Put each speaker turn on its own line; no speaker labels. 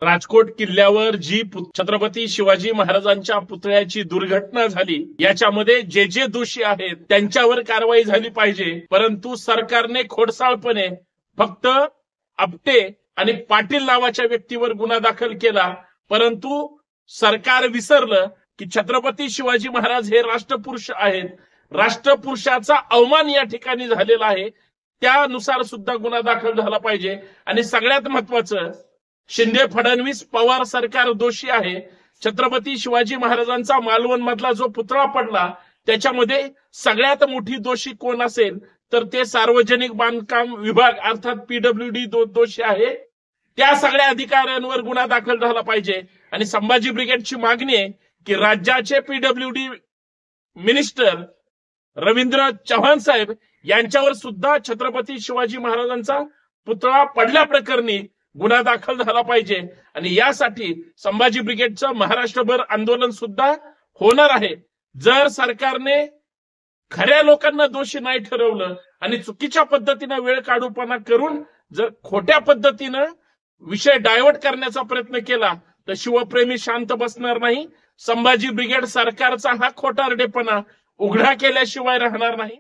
राजकोट किल्ल्यावर जी छत्रपती शिवाजी महाराजांच्या पुतळ्याची दुर्घटना झाली, याच्यामध्ये जे जे दोषी आहेत त्यांच्यावर कारवाई झाली पाहिजे. परंतु सरकारने खोडसाळपणे फक्त आपटे आणि पाटील नावाच्या व्यक्तीवर गुन्हा दाखल केला. परंतु सरकार विसरलं की छत्रपती शिवाजी महाराज हे राष्ट्रपुरुष आहेत. राष्ट्रपुरुषाचा अवमान या ठिकाणी झालेला आहे. त्यानुसार सुद्धा गुन्हा दाखल झाला पाहिजे. आणि सगळ्यात महत्वाचं, शिंदे फडणवीस पवार सरकार दोषी आहे. छत्रपती शिवाजी महाराजांचा मालवण मधला जो पुतळा पडला त्याच्यामध्ये सगळ्यात मोठी दोषी कोण असेल तर ते सार्वजनिक बांधकाम विभाग अर्थात पीडब्ल्यूडी दोषी आहे. त्या सगळ्या अधिकाऱ्यांवर गुन्हा दाखल झाला पाहिजे. आणि संभाजी ब्रिगेडची मागणी आहे की राज्याचे पीडब्ल्यूडी मिनिस्टर रवींद्र चव्हाण साहेब यांच्यावर सुद्धा छत्रपती शिवाजी महाराजांचा पुतळा पडल्याप्रकरणी गुन्हा दाखल झाला पाहिजे. आणि यासाठी संभाजी ब्रिगेडचं महाराष्ट्रभर आंदोलन सुद्धा होणार आहे. जर सरकारने खऱ्या लोकांना दोषी नाही ठरवलं आणि चुकीच्या पद्धतीनं वेळ काढूपणा करून जर खोट्या पद्धतीनं विषय डायव्हर्ट करण्याचा प्रयत्न केला तर शिवप्रेमी शांत बसणार नाही. संभाजी ब्रिगेड सरकारचा हा खोटारडेपणा उघडा केल्याशिवाय राहणार नाही.